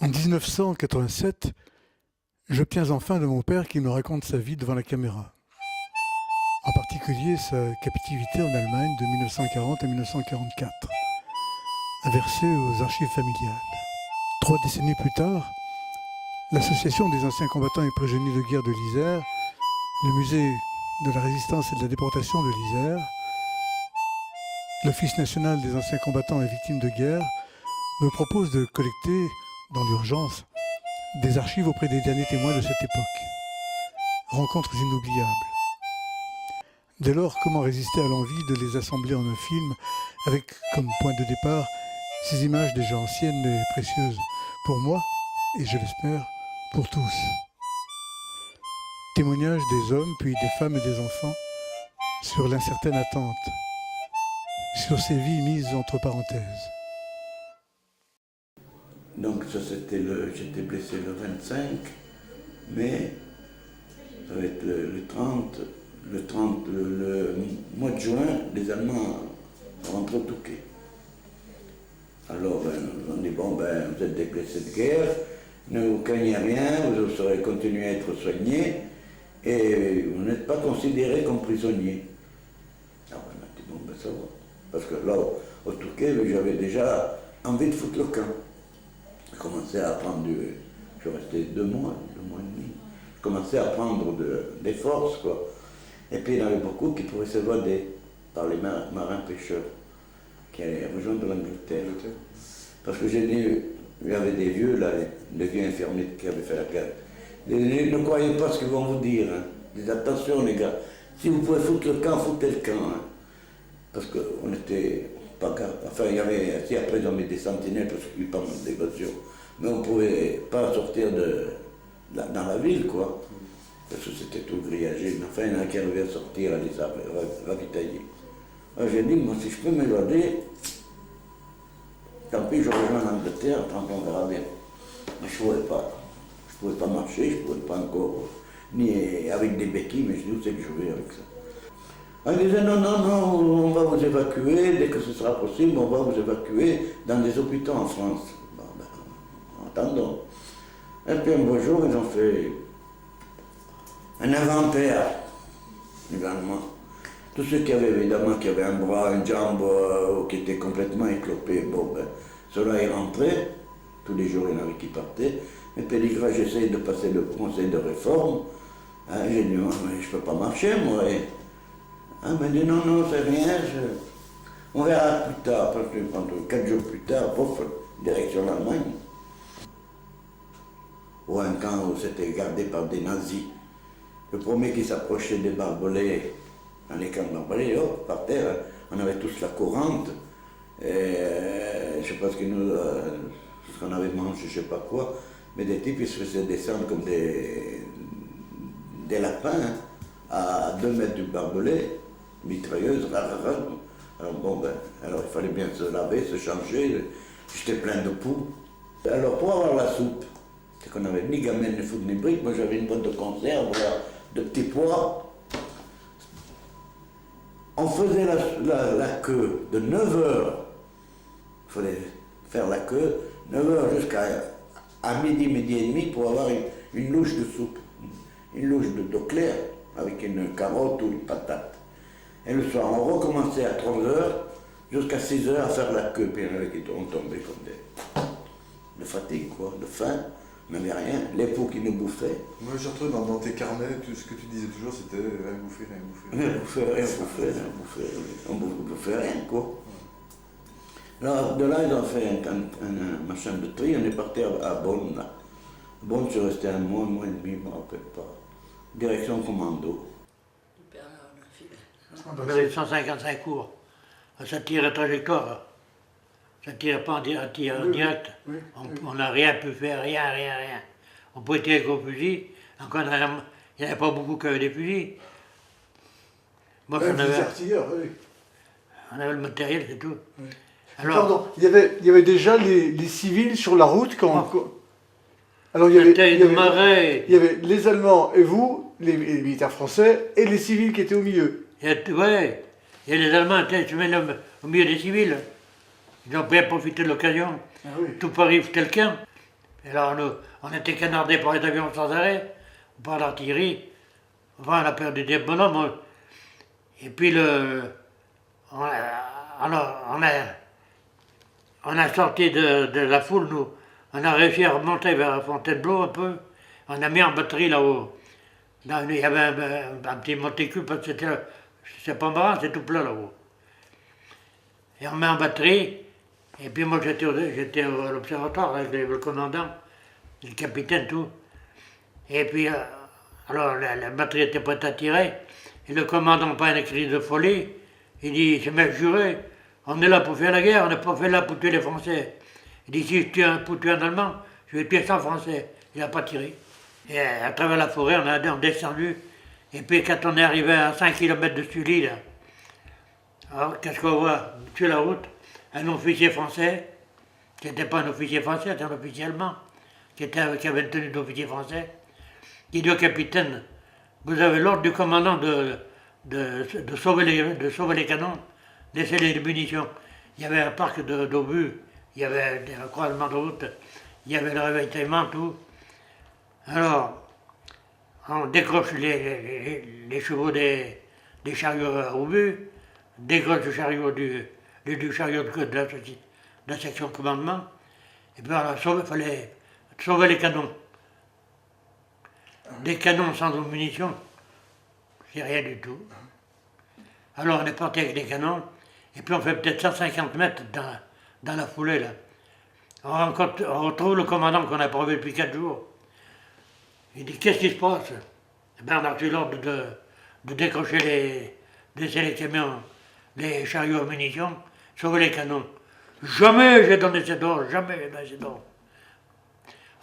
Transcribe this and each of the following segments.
En 1987, j'obtiens enfin de mon père qu'il me raconte sa vie devant la caméra. En particulier sa captivité en Allemagne de 1940 à 1944, inversée aux archives familiales. 3 décennies plus tard, l'Association des anciens combattants et prisonniers de guerre de l'Isère, le musée de la résistance et de la déportation de l'Isère, l'Office national des anciens combattants et victimes de guerre me propose de collecter, dans l'urgence, des archives auprès des derniers témoins de cette époque. Rencontres inoubliables. Dès lors, comment résister à l'envie de les assembler en un film avec comme point de départ ces images déjà anciennes mais précieuses pour moi et je l'espère pour tous. Témoignages des hommes puis des femmes et des enfants sur l'incertaine attente, sur ces vies mises entre parenthèses. Donc ça j'étais blessé le 25 mai, ça va être le 30, le mois de juin, les Allemands rentrent au Touquet. Alors on dit bon vous êtes des blessés de guerre, ne vous craignez rien, vous saurez continuer à être soignés et vous n'êtes pas considérés comme prisonniers. Alors on a dit bon ça va, parce que là au Touquet j'avais déjà envie de foutre le camp. Je commençais à prendre je restais 2 mois et demi. Je commençais à prendre des forces, quoi. Et puis il y en avait beaucoup qui pouvaient s'évader par les marins pêcheurs qui allaient rejoindre l'Angleterre. Parce que j'ai dit, il y avait des vieux, là, les vieux infirmiers qui avaient fait la guerre. Ne croyez pas ce qu'ils vont vous dire. Hein. Dites attention, les gars, si vous pouvez foutre le camp, foutez le camp. Hein. Parce qu'on était pas grave. Enfin, il y avait, si après ils ont mis des sentinelles parce qu'il y a eu pas mal d'évasions, mais on ne pouvait pas sortir dans la ville, quoi. Parce que c'était tout grillagé. Mais enfin, il y en a qui arrivaient à sortir, à les ravitailler. Alors j'ai dit, moi, si je peux m'évader, tant pis, je rejoins l'Angleterre, tant qu'on verra bien. Mais je ne pouvais pas marcher, je ne pouvais pas encore, ni avec des béquilles, mais je dis, où c'est que je vais avec ça? On disait non, on va vous évacuer, dès que ce sera possible, on va vous évacuer dans des hôpitaux en France. Bon, attendons. Et puis un beau jour, ils ont fait un inventaire, également. Tous ceux qui avaient évidemment, qui avaient un bras, une jambe, qui étaient complètement éclopés, ceux-là ils rentraient, tous les jours il y en avait qui partaient. Et puis j'essayais de passer le conseil de réforme. Hein, j'ai dit, mais je ne peux pas marcher, moi. Elle m'a dit non, c'est rien, on verra plus tard, parce que 4 jours plus tard, direction l'Allemagne. Ou un camp où c'était gardé par des nazis. Le premier qui s'approchait des barbelés, dans les camps de barbelés, par terre, on avait tous la courante, et je ne sais pas ce qu'on avait mangé, je ne sais pas quoi, mais des types ils se faisaient descendre comme des lapins, hein, à 2 mètres du barbelé. Mitrailleuse, alors il fallait bien se laver, se changer, j'étais plein de poux. Alors pour avoir la soupe, c'est qu'on n'avait ni gamelle, ni foudre, ni briques, moi j'avais une boîte de conserve, de petits pois. On faisait la queue de 9h, il fallait faire la queue, 9h jusqu'à midi et demi pour avoir une louche de soupe, une louche d'eau claire avec une carotte ou une patate. Et le soir, on recommençait à 3h jusqu'à 6h à faire la queue, puis il y en avait qui tombaient comme de fatigue, quoi, de faim, on n'avait rien, les poux qui nous bouffaient. Moi j'ai retrouvé dans tes carnets, tout ce que tu disais toujours, c'était rien bouffer. On bouffait rien, quoi. Alors de là, ils ont fait un machin de tri, on est parti à Bonn, là. Bonn, je suis resté un mois et demi, je ne me rappelle pas. Direction commando. On avait 155 cours. Ça tire à trajectoire. Ça tire pas en direct. Oui. On n'a rien pu faire, rien. On pouvait tirer qu'au fusil. Encore, il n'y en avait pas beaucoup qui avaient des fusils. Moi, j'en avais. Artilleurs, oui. On avait le matériel, c'est tout. Oui. Alors, Pardon, il y avait déjà les civils sur la route quand... Alors il y avait les Allemands et vous, les militaires français, et les civils qui étaient au milieu. il y a les Allemands, ils se mettent au milieu des civils. Ils ont bien profité de l'occasion. Ah oui. Tout Paris foutait le camp. Et là, on était canardés par les avions sans arrêt, par l'artillerie. Enfin, on a perdu des bonhommes. Et puis, on a sorti de la foule, nous. On a réussi à remonter vers Fontainebleau un peu. On a mis en batterie là-haut. Là, il y avait un petit monticule, parce que c'est pas marrant, c'est tout plat là-haut. Et on met en batterie. Et puis moi, j'étais à l'observatoire avec le commandant, le capitaine, tout. Et puis, alors, la batterie était prête à tirer. Et le commandant, pas un cri de folie, il dit, c'est même juré, on est là pour faire la guerre, on n'est pas fait là pour tuer les Français. Il dit, si je tue pour tuer un Allemand, je vais tuer 100 Français. Il n'a pas tiré. Et à travers la forêt, on est descendu. Et puis quand on est arrivé à 5 km de Sully, là, alors qu'est-ce qu'on voit sur la route? Un officier français, qui n'était pas un officier français, c'était un officier allemand, qui avait une tenue d'officier français, qui dit au capitaine, vous avez l'ordre du commandant de sauver les canons, laisser les munitions. Il y avait un parc d'obus, il y avait un croisement de route, il y avait le ravitaillement, tout. Alors, on décroche les chevaux des chariots à obus, décroche le chariot du chariot de la section de commandement, et puis il fallait sauver les canons. Des canons sans munitions, c'est rien du tout. Alors on est parti avec des canons, et puis on fait peut-être 150 mètres dans la foulée, là. On retrouve le commandant qu'on n'a pas vu depuis 4 jours. Il dit, qu'est-ce qui se passe? Eh bien, on a reçu l'ordre de décrocher laisser les camions, les chariots à munitions, sauver les canons. Jamais j'ai donné cet ordre, jamais j'ai donné cet ordre.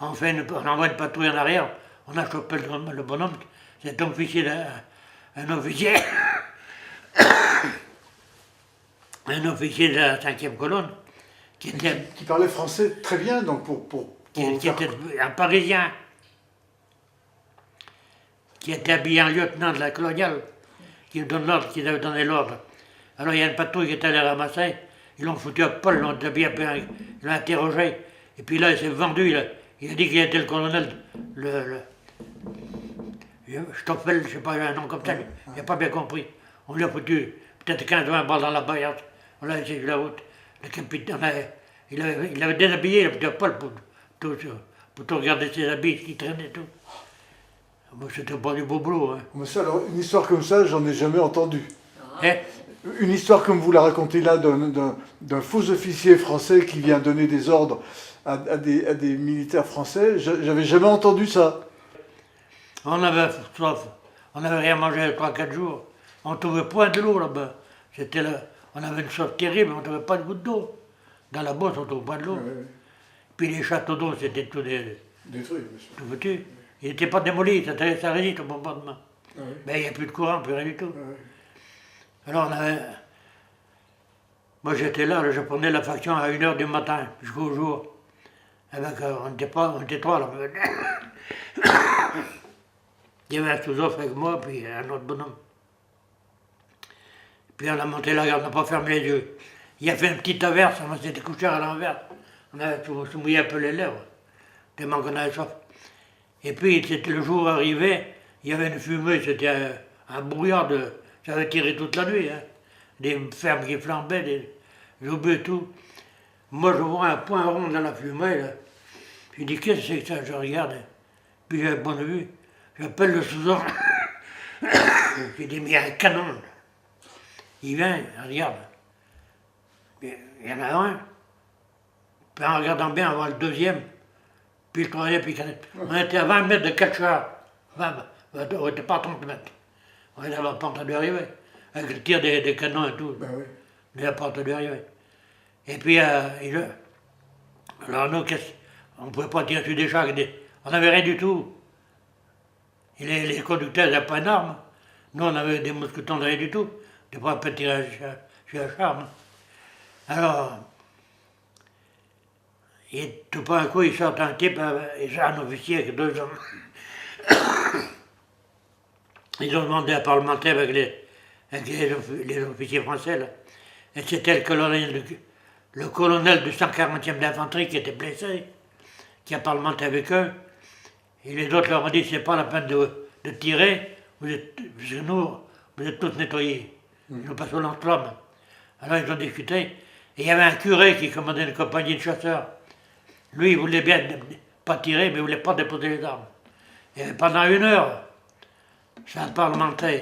On envoie une patrouille en arrière, on a chopé le bonhomme, c'est un officier un officier de la 5e colonne, qui parlait français très bien, donc qui était un Parisien, qui était habillé en lieutenant de la coloniale, qui avait donné l'ordre. Alors il y a une patrouille qui est allée ramasser, ils l'ont foutu à Paul, ils l'ont interrogé, et puis là il s'est vendu, il a dit qu'il était le colonel, Stoffel, je ne sais pas, un nom comme ça, il n'a pas bien compris. On lui a foutu peut-être 15-20 balles dans la baillante, on l'a laissé sur la route. Le capitaine, il avait déshabillé, il a foutu à Paul pour tout regarder ses habits, qui traînaient tout. Moi, c'était pas du beau boulot. Hein. Mais ça, alors, une histoire comme ça, j'en ai jamais entendu. Eh, Une histoire comme vous la racontez là, d'un faux officier français qui vient donner des ordres à des militaires français, j'avais jamais entendu ça. on avait soif, on n'avait rien mangé 3-4 jours. On ne trouvait point de l'eau là-bas. On avait une soif terrible, on ne trouvait pas de goutte d'eau. Dans la bosse, on ne trouvait pas de l'eau. Ouais. Puis les châteaux d'eau, c'était tout Détruit, bien sûr. tout foutu. Ils n'étaient pas démolis, ça résiste au bombardement. Ouais. Mais il n'y a plus de courant, plus rien du tout. Ouais. Alors moi j'étais là, je prenais la faction à 1h du matin, jusqu'au jour. On était 3 là. Il y avait un sous-off avec moi, puis un autre bonhomme. Puis on a monté la garde, on n'a pas fermé les yeux. Il a fait une petite averse, on s'était couché à l'envers. On avait se mouillé un peu les lèvres, tellement qu'on avait soif. Et puis le jour arrivé, il y avait une fumée, c'était un brouillard ça avait tiré toute la nuit, hein. Des fermes qui flambaient, des obus et tout. Moi je vois un point rond dans la fumée, là. Je dis, qu'est-ce que c'est que ça? Je regarde, puis j'ai bonne vue. J'appelle le sous-ordre. J'ai dit, mais il y a un canon. Il vient, il regarde. Il y en a un. Puis en regardant bien, on voit le deuxième. Puis le troisième, puis le quatrième. On était à 20 mètres de 4 chars. On n'était pas à 30 mètres. On n'avait pas entendu arriver. Avec le tir des canons et tout. Ben oui. On n'avait pas entendu arriver. Et puis, alors nous, on ne pouvait pas tirer sur des chars. On n'avait rien du tout. Et les conducteurs n'avaient pas d'armes. Nous, on avait des mousquetons de rien du tout. On ne pouvait pas tirer sur un char. Alors, et tout d'un coup, il sort un type, un officier avec 2 hommes. Ils ont demandé à parlementer avec les officiers français, là. Et c'était le colonel du 140e d'infanterie qui était blessé, qui a parlementé avec eux. Et les autres leur ont dit, c'est pas la peine de tirer, parce que nous, vous êtes tous nettoyés. Nous passons au lance-flamme. Alors ils ont discuté. Et il y avait un curé qui commandait une compagnie de chasseurs. Lui, il voulait bien pas tirer, mais il voulait pas déposer les armes. Et pendant 1 heure, ça a parlementé.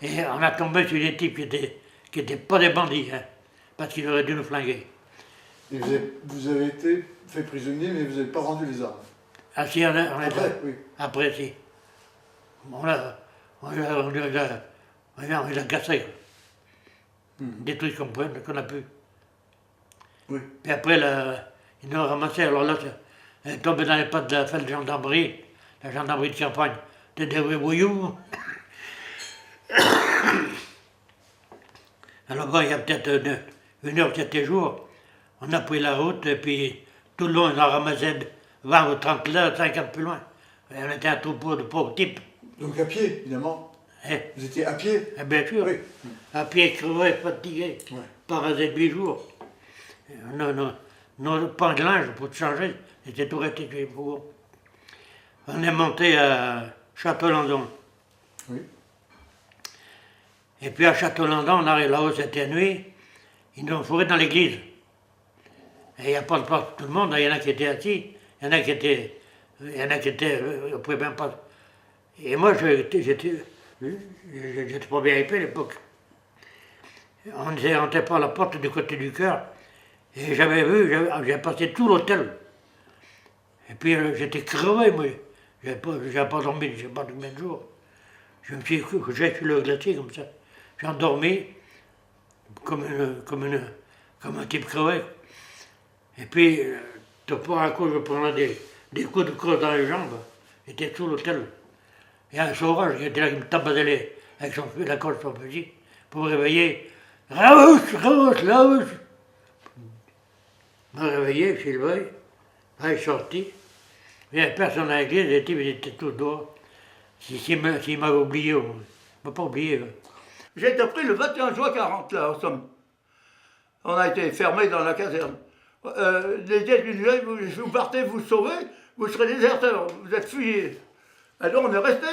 Et on a tombé sur des types qui étaient pas des bandits, hein, parce qu'ils auraient dû nous flinguer. Et vous avez été fait prisonnier, mais vous n'avez pas rendu les armes. Ah si, on a Après, oui. après, si. On les a cassés. Des trucs qu'on a pu. Oui. Puis après, ils nous ont ramassés. Alors là, elle est tombée dans les pattes de la gendarmerie de campagne. C'était des voyous. Alors bon, il y a peut-être 1 heure, 7 jours, on a pris la route, et puis tout le long, on a ramassé 20 ou 30 là, 50 plus loin. Et on était un troupeau de pauvres types. Donc à pied, évidemment. Eh, Vous étiez à pied. bien sûr, Oui. à pied crevé, fatigué, Ouais. pas rasé de 8 jours. Nos pans de linge pour te changer, c'était tout restitué pour vous. On est monté à Château-Landon. Oui. Et puis à Château-Landon, on arrive là-haut, c'était nuit, ils nous ont fourré dans l'église. Et il n'y a pas de place pour tout le monde, il y en a qui étaient assis, il y en a qui étaient, on pouvait même pas. Et moi, j'étais pas bien épais à l'époque. On n'était pas à la porte du côté du cœur, et j'ai passé tout l'hôtel. Et puis j'étais crevé, moi. J'ai pas dormi de jour. Je me suis couché sur le glacier comme ça. J'ai endormi comme un type crevé. Et puis, de part à coup, je prenais des coups de crosse dans les jambes. J'étais sous l'hôtel. Il y a un sauvage qui était là, qui me tabassait avec la colle de son fusil pour me réveiller. Raouche, raouche, raouche. Je me réveillé, je suis levé. Là, je suis sorti. Il n'y avait personne à l'église, les types étaient tous dehors. S'ils m'avaient oublié, on ne m'a pas oublié. J'ai été pris le 21 juin 40, là, en Somme. On a été fermés dans la caserne. Les États nous disaient, vous partez, vous sauvez, vous serez déserteurs, vous êtes fuyés. Alors on est resté.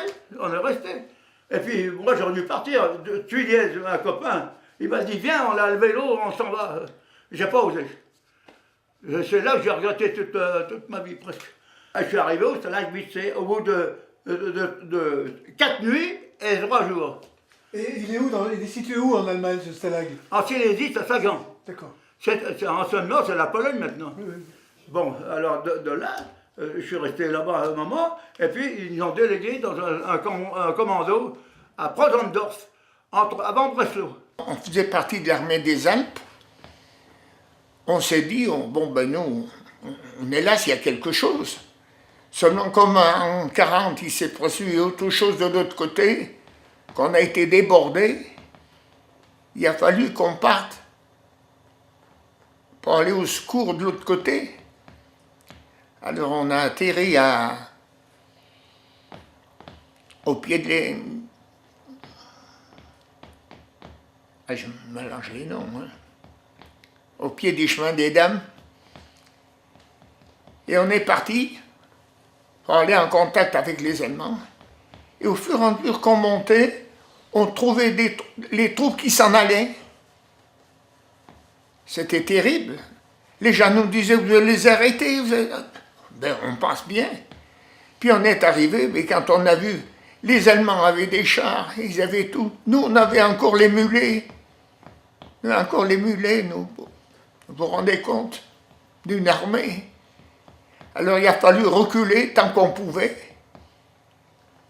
Et puis moi j'aurais dû partir de Tuiliez, un copain. Il m'a dit, viens, on a le vélo, on s'en va. J'ai pas osé. C'est là que j'ai regretté toute ma vie presque. Je suis arrivé au Stalag Vitsé au bout de 4 nuits et 3 jours. Et il est où il est situé où en Allemagne, ce stalag? En Silésie, à Sagan. D'accord. En Saône-Nord, c'est la Pologne maintenant. Oui, oui. Bon, alors de là, je suis resté là-bas un moment, et puis ils nous ont délégué dans un commando à Prozendorf, avant Breslau. On faisait partie de l'armée des Alpes. On s'est dit, nous, on est là s'il y a quelque chose. Seulement comme en 40, il s'est produit autre chose de l'autre côté, qu'on a été débordé, il a fallu qu'on parte pour aller au secours de l'autre côté. Alors on a atterri au pied de je mélange les noms, hein. Au pied des chemins des dames. Et on est parti pour aller en contact avec les Allemands. Et au fur et à mesure qu'on montait, on trouvait les troupes qui s'en allaient. C'était terrible. Les gens nous disaient, vous allez les arrêter. Ben, on passe bien. Puis on est arrivé, mais quand on a vu, les Allemands avaient des chars, ils avaient tout. Nous, on avait encore les mulets. Nous. Vous vous rendez compte? D'une armée. Alors il a fallu reculer tant qu'on pouvait,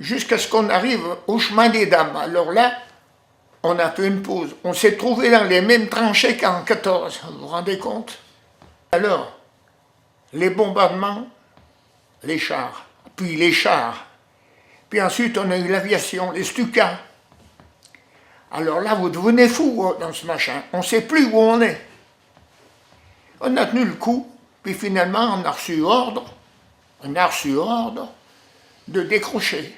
jusqu'à ce qu'on arrive au chemin des dames. Alors là, on a fait une pause. On s'est trouvé dans les mêmes tranchées qu'en 14, vous vous rendez compte? Alors, les bombardements, les chars, puis ensuite on a eu l'aviation, les Stukas. Alors là, vous devenez fou dans ce machin, on ne sait plus où on est. On a tenu le coup, puis finalement on a reçu ordre de décrocher.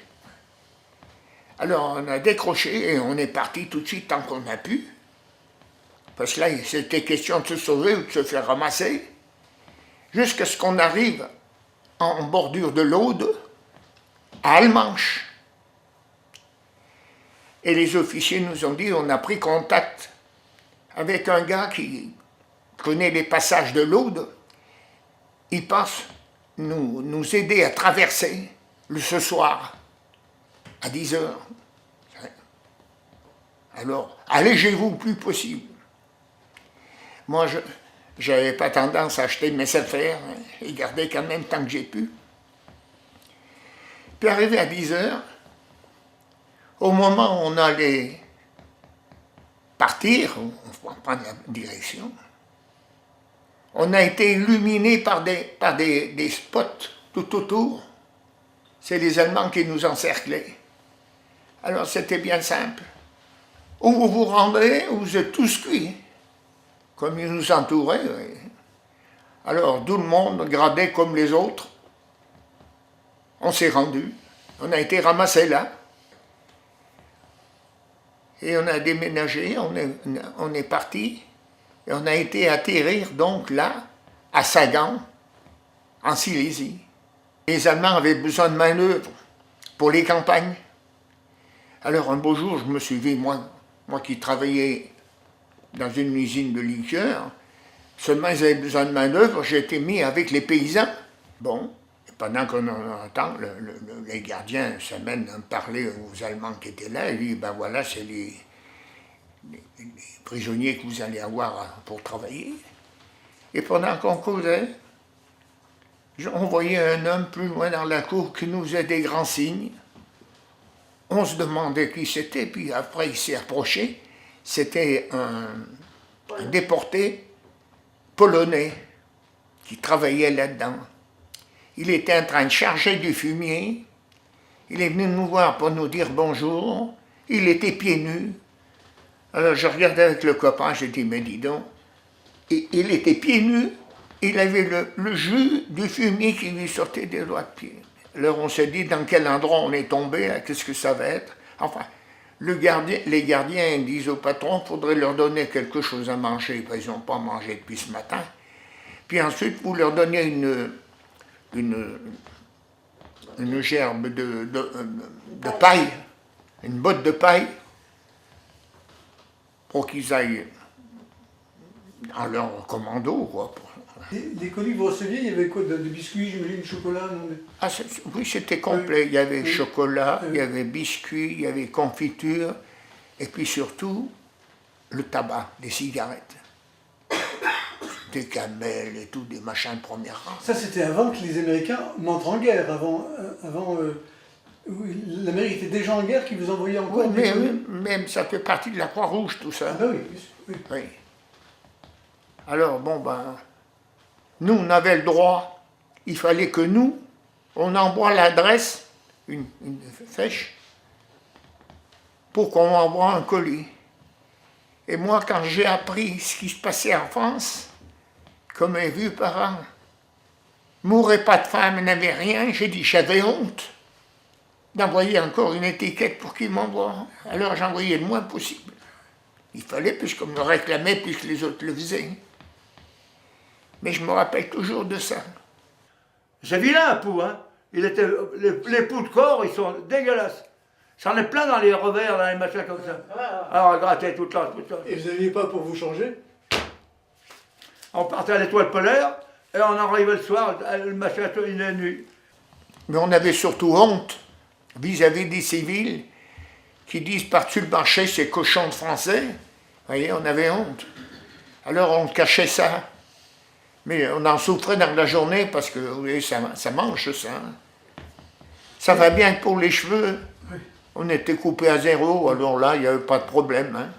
Alors on a décroché et on est parti tout de suite tant qu'on a pu, parce que là c'était question de se sauver ou de se faire ramasser, jusqu'à ce qu'on arrive en bordure de l'Aude, à Almanche. Et les officiers nous ont dit, on a pris contact avec un gars qui connaît les passages de l'Aude. Il pense nous aider à traverser ce soir à 10 heures. Alors, allégez-vous le plus possible. Moi, je n'avais pas tendance à acheter mes affaires et garder quand même tant que j'ai pu. Puis arrivé à 10 heures, au moment où on allait partir, on va prendre la direction, on a été illuminé par des spots tout autour. C'est les Allemands qui nous encerclaient. Alors c'était bien simple. Ou vous vous rendez, ou vous êtes tous cuits. Comme ils nous entouraient. Alors tout le monde gradait comme les autres. On s'est rendu. On a été ramassés là. Et on a déménagé, on est parti. Et on a été atterrir donc là, à Sagan, en Silésie. Les Allemands avaient besoin de main-d'œuvre pour les campagnes. Alors un beau jour, je me suis vu, moi qui travaillais dans une usine de liqueurs, seulement ils avaient besoin de main-d'œuvre, j'ai été mis avec les paysans. Bon, et pendant qu'on entend, les gardiens s'amènent à me parler aux Allemands qui étaient là, et disent, ben voilà, c'est les prisonniers que vous allez avoir pour travailler. Et pendant qu'on causait, on voyait un homme plus loin dans la cour qui nous faisait des grands signes. On se demandait qui c'était, puis après il s'est approché. C'était un déporté polonais qui travaillait là-dedans. Il était en train de charger du fumier. Il est venu nous voir pour nous dire bonjour. Il était pieds nus. Alors je regardais avec le copain, j'ai dit, mais dis donc, il était pieds nus, il avait le jus du fumier qui lui sortait des doigts de pied. Alors on s'est dit dans quel endroit on est tombé, qu'est-ce que ça va être. Enfin, les gardiens disent au patron qu'il faudrait leur donner quelque chose à manger, ils n'ont pas mangé depuis ce matin. Puis ensuite, vous leur donnez une gerbe de paille, une botte de paille, pour qu'ils aillent dans leur commando, quoi. Les colis que vous receviez, il y avait quoi de biscuits, j'imagine, de chocolat non, Ah, oui, c'était complet. Il y avait Oui. chocolat, Oui. il y avait biscuits, il y avait confiture, et puis surtout, le tabac, des cigarettes. Des camels et tout, des machins de première rang. Ça, c'était avant que les Américains n'entrent en guerre. L'Amérique était déjà en guerre, qui vous envoyait encore Oui, des mais colis. même ça fait partie de la Croix-Rouge, tout ça. Ah ben oui. Oui. Alors, bon, ben, nous, on avait le droit. Il fallait que nous, on envoie l'adresse, une fiche, pour qu'on envoie un colis. Et moi, quand j'ai appris ce qui se passait en France, comme un vieux parent, mourait pas de faim, n'avait rien, j'ai dit, j'avais honte d'envoyer encore une étiquette pour qu'il m'envoie. Alors j'envoyais le moins possible. Il fallait, puisqu'on me réclamait, puisque les autres le faisaient. Mais je me rappelle toujours de ça. C'est vilain un pou, hein. Les poux de corps, ils sont dégueulasses. J'en ai plein dans les revers, dans les machins comme ça. Alors, à gratter tout le temps. Et vous n'aviez pas pour vous changer? On partait à l'Étoile polaire, et on arrivait le soir, le machin, il est nu. Mais on avait surtout honte vis-à-vis des civils qui disent par-dessus le marché, c'est cochon de français. Vous voyez, on avait honte. Alors on cachait ça. Mais on en souffrait dans la journée parce que, vous voyez, ça mange ça. Ça va bien que pour les cheveux. On était coupé à zéro, alors là, il n'y avait pas de problème. Hein.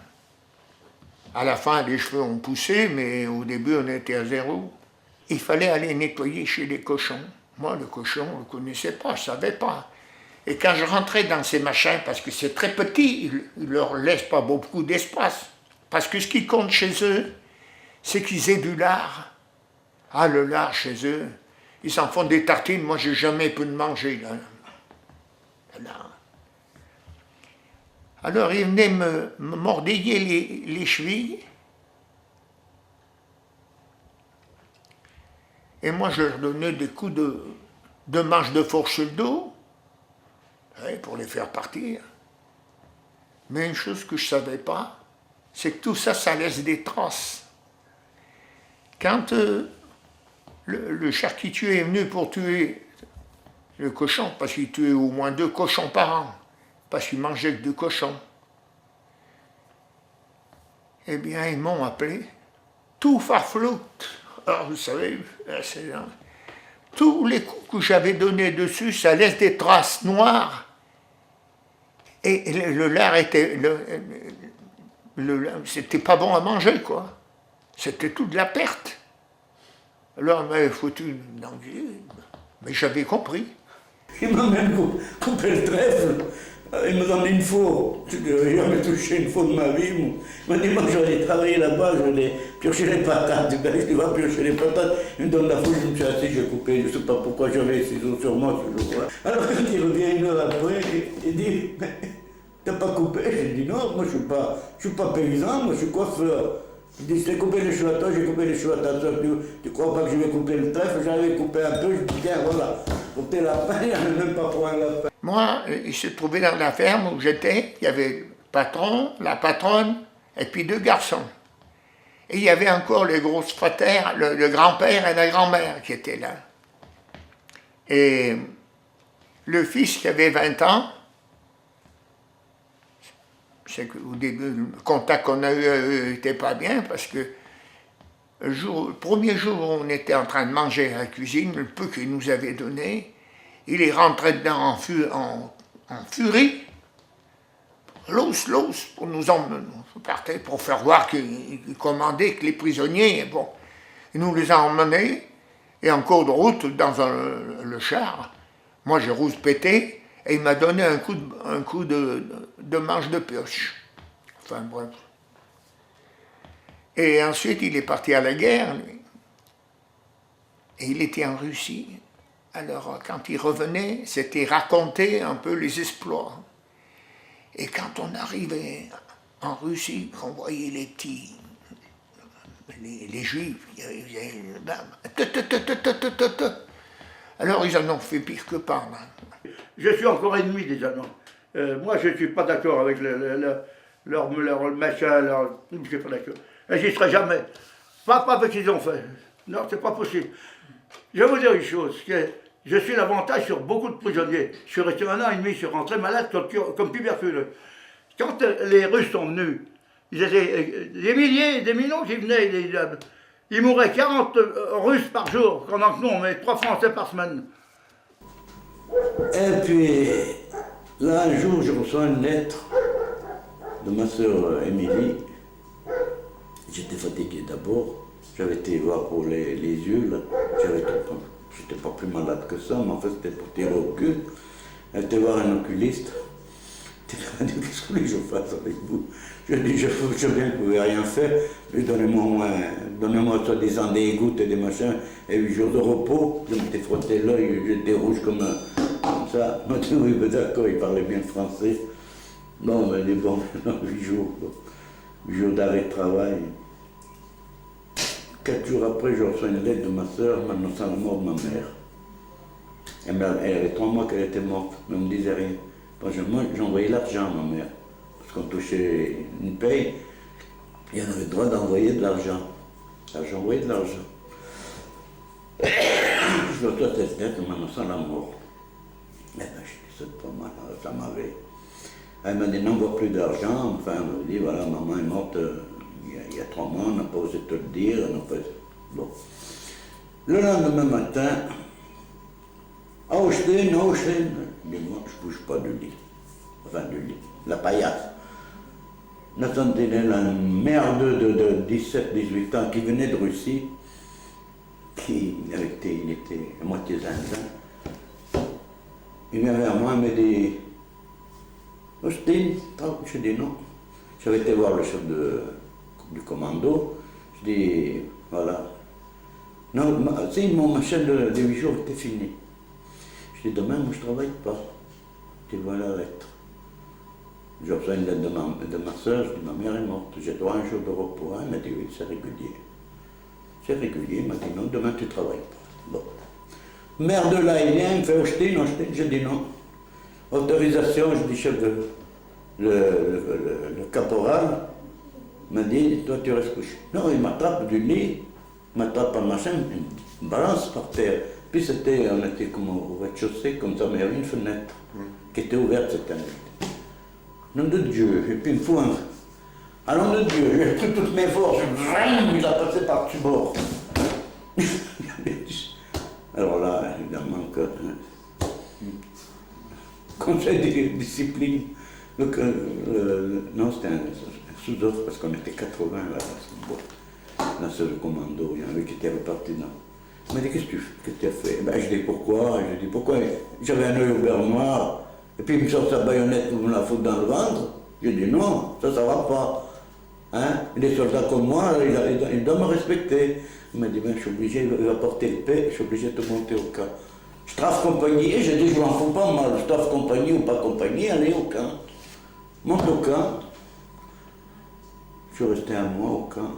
À la fin, les cheveux ont poussé, mais au début, on était à zéro. Il fallait aller nettoyer chez les cochons. Moi, le cochon, je ne le connaissais pas, je ne savais pas. Et quand je rentrais dans ces machins, parce que c'est très petit, ils ne leur laissent pas beaucoup d'espace. Parce que ce qui compte chez eux, c'est qu'ils aient du lard. Ah, le lard chez eux, ils en font des tartines, moi, j'ai jamais pu de manger, là. Alors, ils venaient me mordiller les chevilles. Et moi, je leur donnais des coups 2 manches de fourche sur le dos, pour les faire partir. Mais une chose que je ne savais pas, c'est que tout ça, ça laisse des traces. Quand le charcutier est venu pour tuer le cochon, parce qu'il tuait au moins 2 cochons par an, parce qu'il mangeait que 2 cochons, eh bien, ils m'ont appelé tout farfloute. Alors, vous savez, tous les coups que j'avais donnés dessus, ça laisse des traces noires. Et le lard était... c'était pas bon à manger, quoi. C'était toute la perte. Alors, il m'avait foutu une engueulade. Mais j'avais compris. Il m'a même coupé le trèfle. Il m'a donné une fourre. Je n'avais jamais touché une fourre de ma vie. Il m'a dit, moi, j'allais travailler là-bas, j'allais piocher les patates. Je dis, va piocher les patates. Il me donne la fourre, je me suis assis, j'ai coupé. Je ne sais pas pourquoi j'avais ces ciseaux sur moi ce jour-là. Alors, quand il revient 1 heure après, il dit, mais t'as pas coupé? J'ai dit, non, moi, je suis pas paysan, moi, je suis coiffeur. Il dit, j'ai coupé les cheveux à toi, j'ai coupé les cheveux à ta soeur. Tu crois pas que je vais couper le trèfle? J'avais coupé un peu, je dis, tiens, voilà, couper la fin, il n'y avait même pas pour un lapin. Moi, il se trouvait dans la ferme où j'étais, il y avait le patron, la patronne, et puis 2 garçons. Et il y avait encore les grosses frères, le grand-père et la grand-mère qui étaient là. Et le fils qui avait 20 ans, c'est qu'au début, le contact qu'on a eu n'était pas bien, parce que le premier jour où on était en train de manger à la cuisine, le peu qu'il nous avait donné, il est rentré dedans en furie, l'os, pour nous emmener, pour faire voir qu'il commandait que les prisonniers, bon, il nous les a emmenés, et en cours de route, dans le char, moi j'ai rouspété, et il m'a donné un coup de manche de pioche. Enfin bref. Et ensuite, il est parti à la guerre, lui. Et il était en Russie. Alors, quand il revenait, c'était raconter un peu les exploits. Et quand on arrivait en Russie, qu'on voyait les petits, les juifs, alors ils en ont fait pire que par là. Je suis encore ennemi des Allemands. Moi, je ne suis pas d'accord avec leur machin, je ne suis pas d'accord. Et j'y serai jamais. Pas ce qu'ils ont fait. Non, c'est pas possible. Je vais vous dire une chose, je suis l'avantage sur beaucoup de prisonniers. Je suis resté 1 an et demi, je suis rentré malade comme tuberculeux. Quand les Russes sont venus, ils étaient des milliers, des millions qui venaient. Il mourait 40 Russes par jour, pendant que nous, on met 3 Français par semaine. Et puis, là, un jour, je reçois une lettre de ma sœur Émilie. J'étais fatigué d'abord. J'avais été voir pour les yeux, là. J'étais pas plus malade que ça, mais en fait, c'était pour tirer au cul. Elle était voir un oculiste. Elle dit, qu'est-ce que je fasse avec vous? Je dis, je sais bien que vous ne pouvez rien faire, mais donnez-moi soi-disant des gouttes et des machins, et 8 jours de repos. Je m'étais frotté l'œil, j'étais rouge comme ça. Moi, je dis, oui, ben d'accord, il parlait bien français. Bon, elle dit, bon, 8 jours, 8 jours d'arrêt de travail. 4 jours après, je reçois une lettre de ma soeur m'annonçant la mort de ma mère. Elle avait 3 mois qu'elle était morte, mais on ne me disait rien. Moi, j'envoyais l'argent à ma mère. Parce qu'on touchait une paye, et on avait le droit d'envoyer de l'argent. Alors j'envoyais de l'argent. Je reçois cette lettre m'annonçant la mort. Eh bien, je dis, c'est pas mal, ça m'avait. Elle m'a dit, n'envoie plus d'argent. Enfin, elle m'a dit, voilà, maman est morte il y a 3 mois, on n'a pas osé te le dire. Bon. Le lendemain matin, Austin, moi, je ne bouge pas du lit. Enfin, du lit, la paillasse. La sentinelle, un merdeux de 17-18 ans qui venait de Russie, il était à moitié zinzin. Il vient vers moi, il me dit, Austin, je dis non. J'avais été voir le chef du commando, je dis, voilà. Non, si mon machin de 8 jours était fini. Je dis, demain, moi, je ne travaille pas. Je dis, voilà la lettre. Je reçois une lettre de ma soeur, je dis, ma mère est morte, j'ai droit à un jour de repos. Elle m'a dit, oui, c'est régulier. C'est régulier, il m'a dit, non, demain, tu ne travailles pas. Bon. Maire de là, il vient, il me fait Austin. Je dis non. Autorisation, je dis chef de. Le caporal m'a dit, toi tu restes couché. Non, il m'attrape du lit, il m'attrape par machin, il me balance par terre. Puis on était comme au rez-de-chaussée, comme ça, mais il y avait une fenêtre qui était ouverte cette année. Nom de Dieu, et puis il me faut un. Ah nom de Dieu, j'ai pris toutes mes forces, il a passé par-dessus bord. Alors là, évidemment, conseil de discipline. Donc, non, c'était un sous-offre parce qu'on était 80 là, dans ce commando. Il y en avait qui étaient repartis dedans. Il m'a dit, qu'est-ce que tu as fait? Ben, je dis pourquoi? Je dis pourquoi? J'avais un œil au beurre noir, et puis il me sort sa baïonnette pour me la foutre dans le ventre. Je dis non, ça va pas. Hein? Les soldats comme moi, ils doivent me respecter. Il m'a dit, ben, je suis obligé, il va porter le paix, je suis obligé de te monter au camp. Je trave compagnie, et j'ai dit, je m'en fous pas, moi, je trave compagnie ou pas compagnie, allez au camp. Monte au camp. Je suis resté un mois au camp,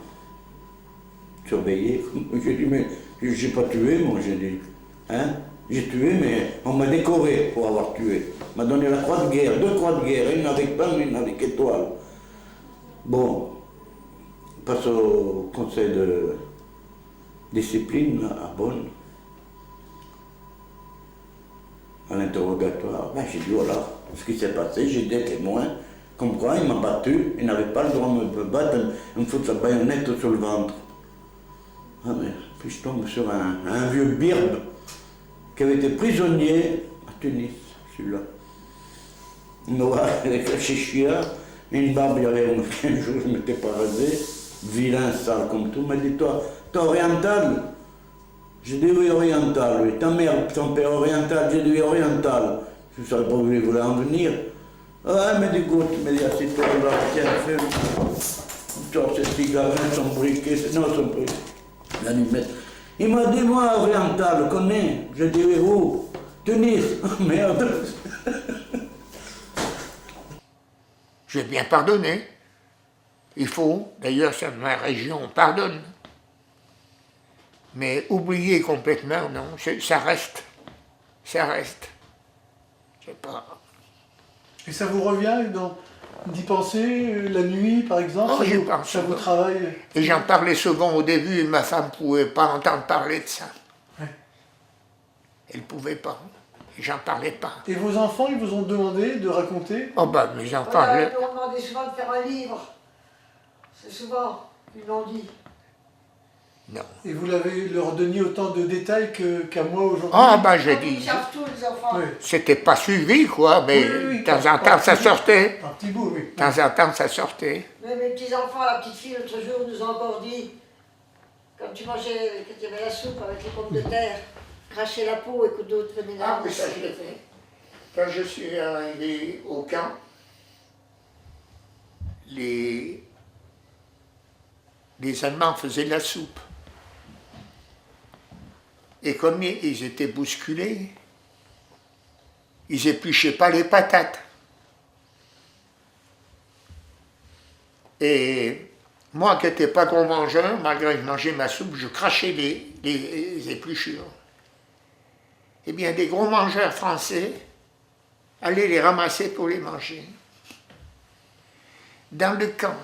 surveillé. J'ai dit, mais j'ai pas tué, moi, j'ai dit. Hein? J'ai tué, mais on m'a décoré pour avoir tué. On m'a donné la croix de guerre, 2 croix de guerre, une avec palme, une avec étoile. Bon, on passe au conseil de discipline à Bonn, à l'interrogatoire. Ben, j'ai dit, voilà ce qui s'est passé, j'ai des témoins, comme quoi il m'a battu, il n'avait pas le droit de me battre, il me fout sa baïonnette sur le ventre. Ah, mais, puis je tombe sur un vieux birbe qui avait été prisonnier à Tunis, celui-là. Noir, avec la chichia, une barbe, il y avait 15 jours, je ne m'étais pas rasé, vilain, sale comme tout. Il m'a dit, toi oriental? J'ai dit oui, oriental, oui. Ta mère, ton père oriental? J'ai dit oui, oriental. Je ne savais pas où il voulait en venir. Ah, il m'a dit, écoute, il m'a dit, assieds-toi là, tiens, fais, sors ces cigares, son briquet, non, son briquet. Il m'a dit, moi, oriental, connais? J'ai dit oui, où? Tunis. Oh, merde. J'ai bien pardonné. Il faut, d'ailleurs, c'est ma région, on pardonne. Mais oublier complètement, non, ça reste. Ça reste. C'est pas. Et ça vous revient d'y penser la nuit, par exemple? Oh, j'y pense. Ça vous travaille? Et j'en parlais souvent au début, et ma femme ne pouvait pas entendre parler de ça. Ouais. Elle ne pouvait pas. Et j'en parlais pas. Et vos enfants, ils vous ont demandé de raconter? Oh ben, mes enfants... Voilà, ils m'ont demandé souvent de faire un livre. C'est souvent, ils l'ont dit. Non. Et vous leur donniez autant de détails qu'à moi aujourd'hui? Ah ben, j'ai Ils dit... savent tous les enfants. Oui. C'était pas suivi, quoi, mais Oui. de temps en temps, ça sortait. Un petit bout, oui. De temps en temps, ça sortait. Mais mes petits-enfants, la petite fille, l'autre jour, nous ont encore dit, quand tu mangeais, quand il y avait la soupe avec les pommes de terre, cracher la peau et que d'autres venaient là. Ah, mais ça, je l'ai fait. Quand je suis arrivé au camp, les Allemands faisaient la soupe. Et comme ils étaient bousculés, ils épluchaient pas les patates. Et moi qui n'étais pas gros mangeur, malgré que je mangeais ma soupe, je crachais les épluchures. Eh bien, des gros mangeurs français allaient les ramasser pour les manger. Dans le camp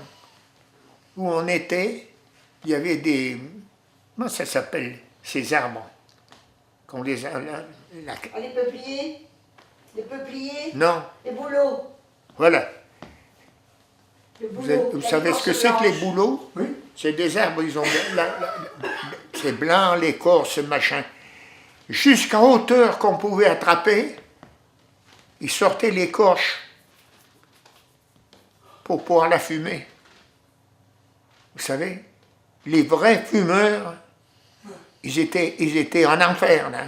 où on était, il y avait des... Comment ça s'appelle, ces arbres qu'on les a... Ah, les peupliers? Les peupliers? Non, Les bouleaux? voilà. Les bouleaux. Vous savez ce que c'est que les bouleaux? Oui. C'est des arbres, ils ont... c'est blanc, l'écorce, machin. Jusqu'à hauteur qu'on pouvait attraper, ils sortaient l'écorce pour pouvoir la fumer. Vous savez, les vrais fumeurs, ils étaient en enfer, là.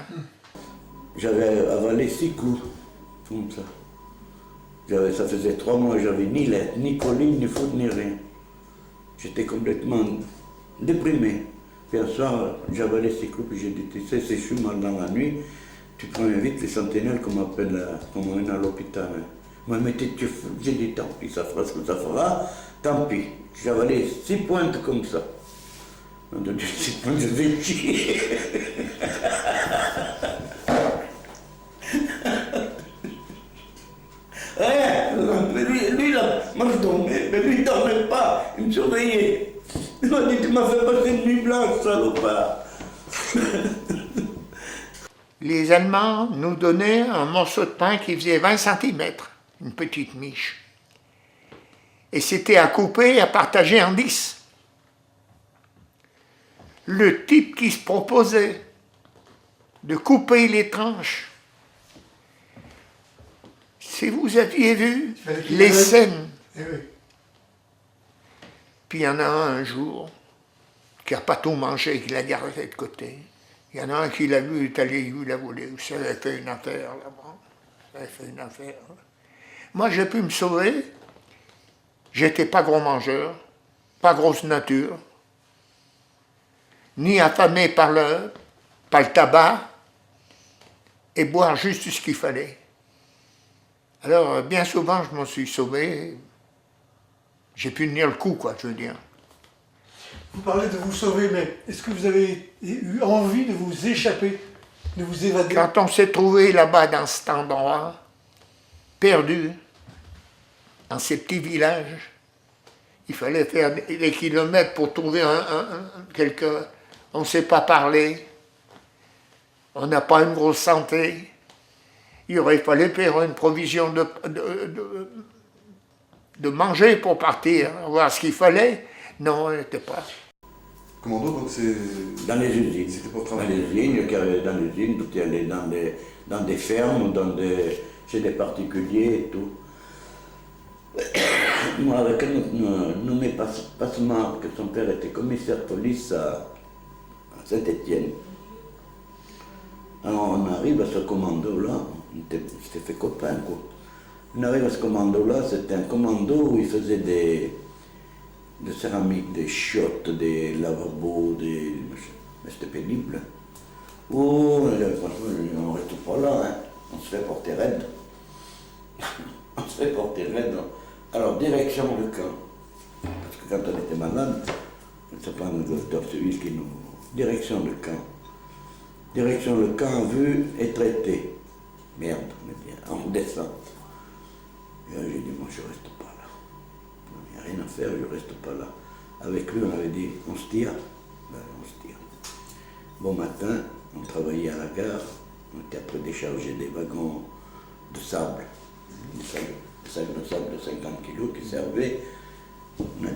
J'avais avalé 6 coups, comme ça. Ça faisait 3 mois, j'avais ni lettre, ni colline, ni faute, ni rien. J'étais complètement déprimé. Puis un soir, j'avais avalé 6 coups, puis j'ai dit, tu sais, c'est chou mal dans la nuit, tu prends vite les sentinelles qu'on m'amène à l'hôpital. Moi, mais j'ai dit, tant pis, ça fera ce que ça fera, tant pis. J'ai avalé 6 pointes comme ça. On a dit 6 pointes, je vais chier. surveillait. Il m'a dit, tu m'as fait passer une nuit blanche, salopard. Les Allemands nous donnaient un morceau de pain qui faisait 20 cm, une petite miche. Et c'était à couper et à partager en 10. Le type qui se proposait de couper les tranches, si vous aviez vu les scènes, Eh oui. puis il y en a un jour qui n'a pas tout mangé, qui l'a gardé de côté. Il y en a un qui l'a vu, est allé, il l'a volé. Ça avait fait une affaire là-bas. Ça avait fait une affaire. Moi, j'ai pu me sauver. J'étais pas gros mangeur, pas grosse nature, ni affamé par le tabac, et boire juste ce qu'il fallait. Alors, bien souvent, je m'en suis sauvé. J'ai pu tenir le coup, quoi, je veux dire. Vous parlez de vous sauver, mais est-ce que vous avez eu envie de vous échapper, de vous évader? Quand on s'est trouvé là-bas dans cet endroit, perdu, dans ces petits villages, il fallait faire des kilomètres pour trouver quelqu'un. On ne sait pas parler, on n'a pas une grosse santé. Il aurait fallu faire une provision de manger pour partir, voir ce qu'il fallait. Non, elle n'était pas. Commando, donc c'est. Dans les usines. C'était pour Dans travailler. les usines, qui arrivaient dans les usines, tout y allait dans des fermes, chez des particuliers et tout. Moi, avec un nommé Passemar, que son père était commissaire de police à Saint-Étienne. Alors on arrive à ce commando-là, on s'était fait copain, quoi. On arrive à ce commando-là, c'était un commando où il faisait de céramique, des chiottes, des lavabos, mais c'était pénible. Oh, franchement, on reste pas là, hein. On se fait porter raide. On se fait porter raide. Alors, direction le camp. Parce que quand on était malade, c'est pas nos docteurs civils qui nous. Direction le camp. Direction le camp, vu et traité. Merde, on est bien, en descente. Et là, j'ai dit, moi, je reste pas là. Il n'y a rien à faire, je reste pas là. Avec lui, on avait dit, on se tire. Ben, on se tire. Bon matin, on travaillait à la gare. On était après décharger des wagons de sable. Des sacs de sable de 50 kilos qui servaient. On a